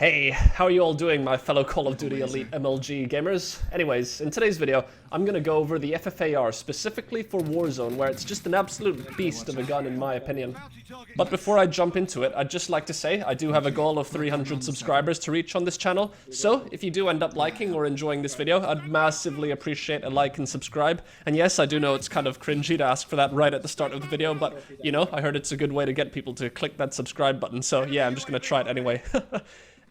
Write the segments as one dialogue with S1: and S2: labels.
S1: Hey, how are you all doing, my fellow Call of Duty Elite MLG gamers? Anyways, in today's video, I'm gonna go over the FFAR specifically for Warzone, where it's just an absolute beast of a gun in my opinion. But before I jump into it, I'd just like to say I do have a goal of 300 subscribers to reach on this channel, so if you do end up liking or enjoying this video, I'd massively appreciate a like and subscribe. And yes, I do know it's kind of cringy to ask for that right at the start of the video, but you know, I heard it's a good way to get people to click that subscribe button, so yeah, I'm just gonna try it anyway.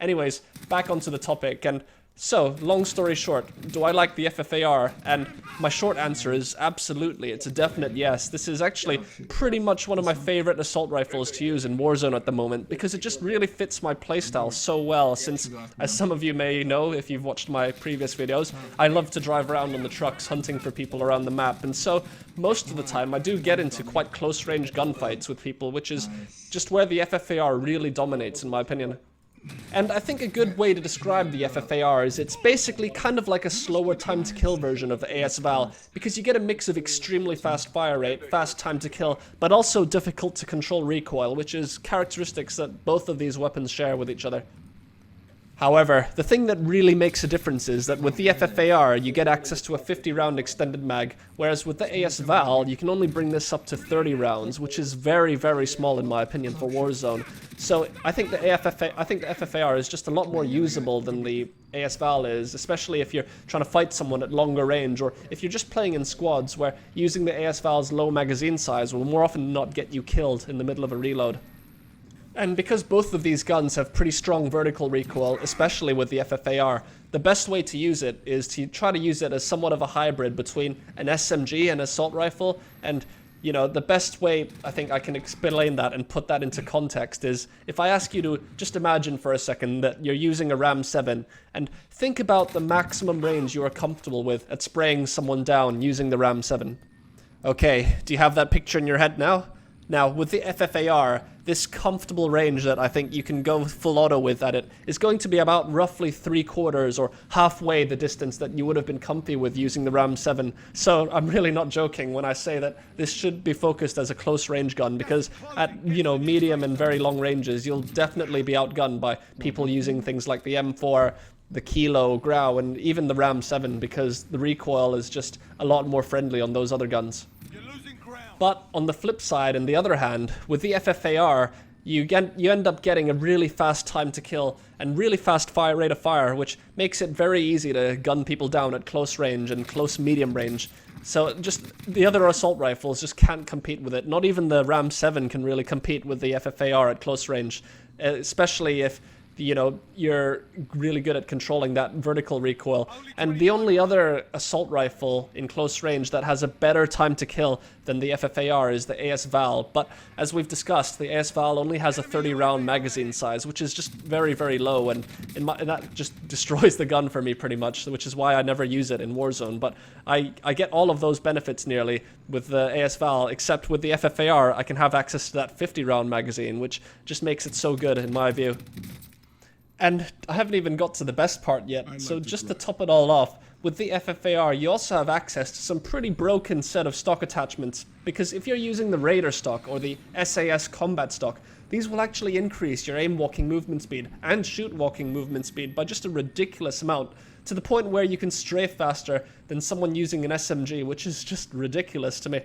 S1: Anyways, back onto the topic, and so, long story short, do I like the FFAR? And my short answer is absolutely, it's a definite yes. This is actually pretty much one of my favorite assault rifles to use in Warzone at the moment, because it just really fits my playstyle so well, since, as some of you may know if you've watched my previous videos, I love to drive around on the trucks hunting for people around the map, and so, most of the time I do get into quite close-range gunfights with people, which is just where the FFAR really dominates in my opinion. And I think a good way to describe the FFAR is it's basically kind of like a slower time to kill version of the AS-VAL, because you get a mix of extremely fast fire rate, fast time to kill, but also difficult to control recoil, which is characteristics that both of these weapons share with each other. However, the thing that really makes a difference is that with the FFAR, you get access to a 50-round extended mag, whereas with the AS-VAL, you can only bring this up to 30 rounds, which is very, very small in my opinion for Warzone. So I think the FFAR is just a lot more usable than the AS-VAL is, especially if you're trying to fight someone at longer range, or if you're just playing in squads where using the AS-VAL's low magazine size will more often than not get you killed in the middle of a reload. And because both of these guns have pretty strong vertical recoil, especially with the FFAR, the best way to use it is to try to use it as somewhat of a hybrid between an SMG and assault rifle. And, you know, the best way I think I can explain that and put that into context is if I ask you to just imagine for a second that you're using a Ram 7 and think about the maximum range you are comfortable with at spraying someone down using the Ram 7. Okay, do you have that picture in your head now? Now, with the FFAR, this comfortable range that I think you can go full auto with at it is going to be about roughly 3/4 or halfway the distance that you would have been comfy with using the Ram 7. So I'm really not joking when I say that this should be focused as a close range gun, because at, you know, medium and very long ranges, you'll definitely be outgunned by people using things like the M4, the Kilo, Grau, and even the Ram 7, because the recoil is just a lot more friendly on those other guns. But on the flip side, on the other hand, with the FFAR, you end up getting a really fast time to kill and really fast fire rate of fire, which makes it very easy to gun people down at close range and close medium range. So just the other assault rifles just can't compete with it. Not even the Ram 7 can really compete with the FFAR at close range, especially if, you know, you're really good at controlling that vertical recoil. And the only other assault rifle in close range that has a better time to kill than the FFAR is the AS-VAL. But as we've discussed, the AS-VAL only has a 30-round magazine size, which is just very, very low, and that just destroys the gun for me pretty much, which is why I never use it in Warzone. But I get all of those benefits nearly with the AS-VAL, except with the FFAR, I can have access to that 50-round magazine, which just makes it so good in my view. And I haven't even got to the best part yet, so just to top it all off, with the FFAR you also have access to some pretty broken set of stock attachments, because if you're using the Raider stock or the SAS combat stock, these will actually increase your aim walking movement speed and shoot walking movement speed by just a ridiculous amount, to the point where you can strafe faster than someone using an SMG, which is just ridiculous to me.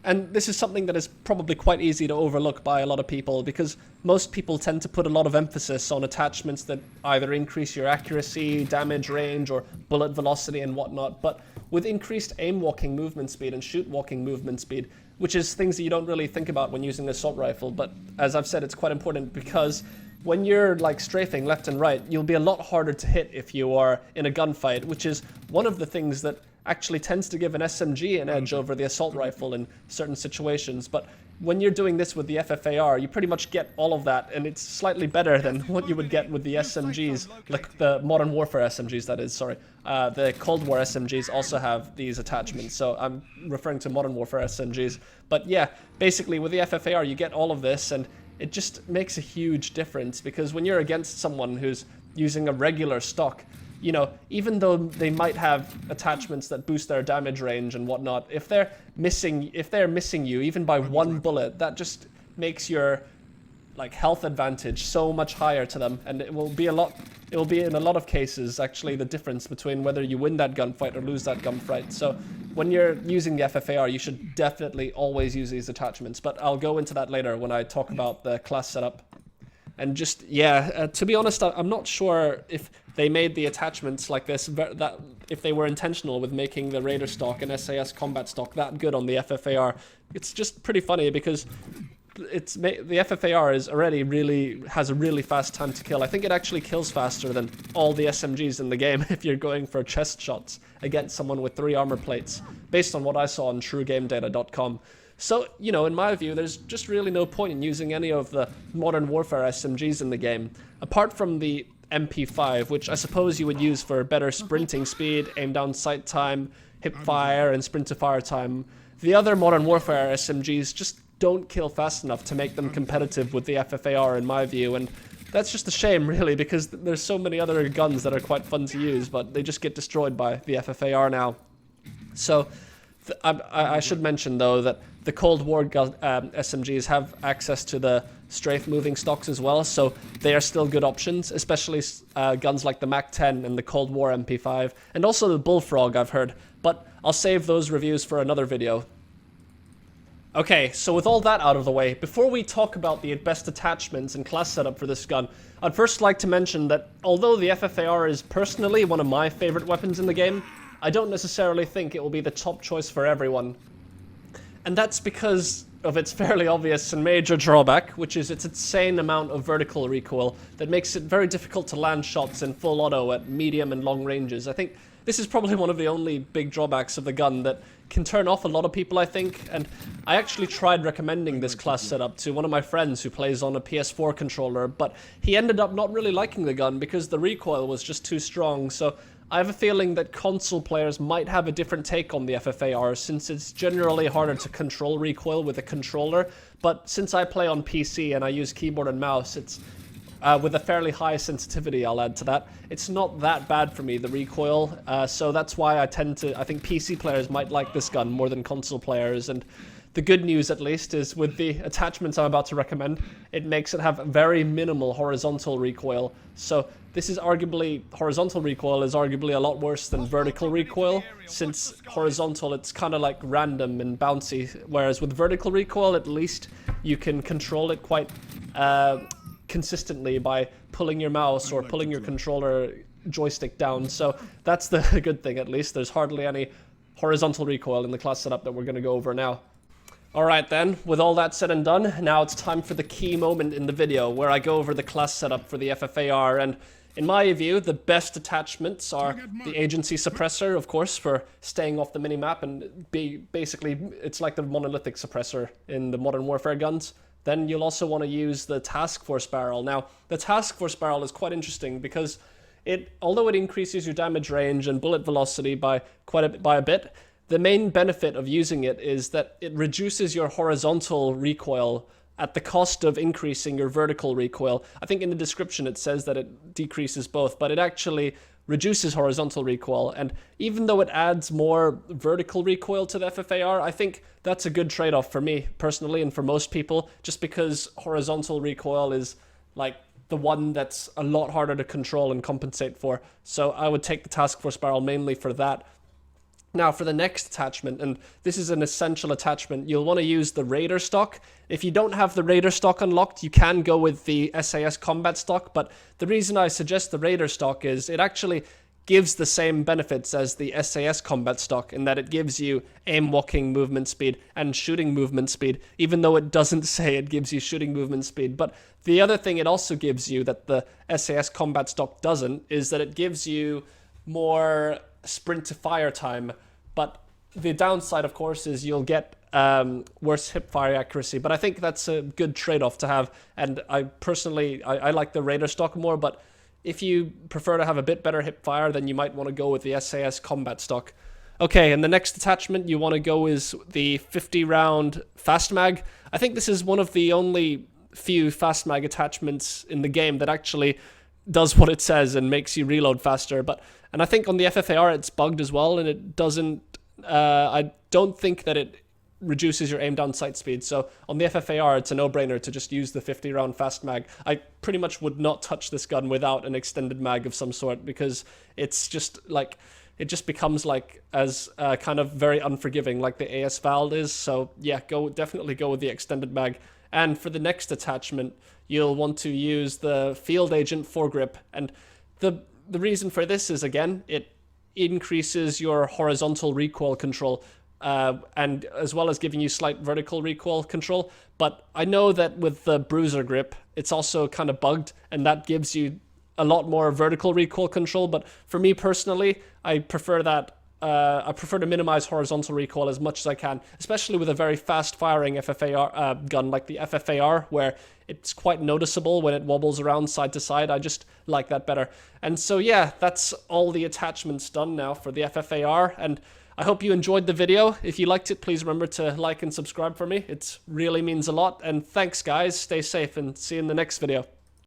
S1: And this is something that is probably quite easy to overlook by a lot of people, because most people tend to put a lot of emphasis on attachments that either increase your accuracy, damage range, or bullet velocity and whatnot. But with increased aim walking movement speed and shoot walking movement speed, which is things that you don't really think about when using an assault rifle, but as I've said, it's quite important, because when you're like strafing left and right, you'll be a lot harder to hit if you are in a gunfight, which is one of the things that actually tends to give an SMG an edge over the assault rifle in certain situations. But when you're doing this with the FFAR, you pretty much get all of that, and it's slightly better than what you would get with the SMGs, like the Modern Warfare SMGs, that is, sorry. The Cold War SMGs also have these attachments, so I'm referring to Modern Warfare SMGs. But yeah, basically with the FFAR you get all of this, and it just makes a huge difference, because when you're against someone who's using a regular stock, you know, even though they might have attachments that boost their damage range and whatnot, if they're missing you even by one bullet, that just makes your like health advantage so much higher to them, and it will be in a lot of cases actually the difference between whether you win that gunfight or lose that gunfight. So when you're using the FFAR, you should definitely always use these attachments, but I'll go into that later when I talk about the class setup. And just, yeah, to be honest, I'm not sure if they made the attachments like this, that if they were intentional with making the Raider stock and SAS combat stock that good on the FFAR. It's just pretty funny because the FFAR is already has a really fast time to kill. I think it actually kills faster than all the SMGs in the game if you're going for chest shots against someone with 3 armor plates, based on what I saw on TrueGameData.com. So, you know, in my view, there's just really no point in using any of the Modern Warfare SMGs in the game, apart from the MP5, which I suppose you would use for better sprinting speed, aim down sight time, hip fire, and sprint to fire time. The other Modern Warfare SMGs just don't kill fast enough to make them competitive with the FFAR in my view, and that's just a shame really, because there's so many other guns that are quite fun to use, but they just get destroyed by the FFAR now. So I should mention though that the Cold War SMGs have access to the strafe moving stocks as well, so they are still good options, especially guns like the MAC-10 and the Cold War MP5, and also the Bullfrog I've heard, but I'll save those reviews for another video. Okay, so with all that out of the way, before we talk about the best attachments and class setup for this gun, I'd first like to mention that although the FFAR is personally one of my favorite weapons in the game, I don't necessarily think it will be the top choice for everyone. And that's because of its fairly obvious and major drawback, which is its insane amount of vertical recoil that makes it very difficult to land shots in full auto at medium and long ranges. I think this is probably one of the only big drawbacks of the gun that can turn off a lot of people, I think, and I actually tried recommending this class setup to one of my friends who plays on a PS4 controller, but he ended up not really liking the gun because the recoil was just too strong. So I have a feeling that console players might have a different take on the FFAR, since it's generally harder to control recoil with a controller, but since I play on PC and I use keyboard and mouse, it's with a fairly high sensitivity, I'll add to that. It's not that bad for me, the recoil, so that's why I think PC players might like this gun more than console players. And the good news, at least, is with the attachments I'm about to recommend, it makes it have very minimal horizontal recoil. So this is horizontal recoil is arguably a lot worse than vertical recoil, since horizontal, it's kind of like random and bouncy, whereas with vertical recoil, at least you can control it quite consistently by pulling your mouse or pulling your controller joystick down. So that's the good thing, at least. There's hardly any horizontal recoil in the class setup that we're going to go over now. Alright then, with all that said and done, now it's time for the key moment in the video where I go over the class setup for the FFAR, and in my view, the best attachments are the agency suppressor, of course, for staying off the minimap, and basically it's like the monolithic suppressor in the Modern Warfare guns. Then you'll also want to use the task force barrel. Now, the task force barrel is quite interesting because although it increases your damage range and bullet velocity by a bit, the main benefit of using it is that it reduces your horizontal recoil at the cost of increasing your vertical recoil. I think in the description it says that it decreases both, but it actually reduces horizontal recoil, and even though it adds more vertical recoil to the FFAR, I think that's a good trade-off for me personally and for most people, just because horizontal recoil is like the one that's a lot harder to control and compensate for. So I would take the task force barrel mainly for that. Now for the next attachment, and this is an essential attachment, you'll want to use the Raider stock. If you don't have the Raider stock unlocked, you can go with the SAS combat stock, but the reason I suggest the Raider stock is it actually gives the same benefits as the SAS combat stock in that it gives you aim walking movement speed and shooting movement speed, even though it doesn't say it gives you shooting movement speed. But the other thing it also gives you that the SAS combat stock doesn't is that it gives you more sprint to fire time, but the downside, of course, is you'll get worse hip fire accuracy, but I think that's a good trade-off to have, and I personally like the Raider stock more, but if you prefer to have a bit better hip fire, then you might want to go with the SAS combat stock. Okay, and the next attachment you want to go is the 50-round fast mag. I think this is one of the only few fast mag attachments in the game that actually does what it says and makes you reload faster, and I think on the FFAR it's bugged as well, and it doesn't, I don't think that it reduces your aim down sight speed. So on the FFAR, it's a no-brainer to just use the 50 round fast mag. I pretty much would not touch this gun without an extended mag of some sort, because it's just like, it just becomes like as kind of very unforgiving like the AS Vald is. So yeah, definitely go with the extended mag. And for the next attachment, you'll want to use the Field Agent foregrip. And the reason for this is, again, it increases your horizontal recoil control, and as well as giving you slight vertical recoil control. But I know that with the Bruiser grip, it's also kind of bugged, and that gives you a lot more vertical recoil control. But for me personally, I prefer that. I prefer to minimize horizontal recoil as much as I can, especially with a very fast-firing FFAR gun like the FFAR, where it's quite noticeable when it wobbles around side to side. I just like that better. And so yeah, that's all the attachments done now for the FFAR, and I hope you enjoyed the video. If you liked it, please remember to like and subscribe for me. It really means a lot, and thanks guys, stay safe, and see you in the next video.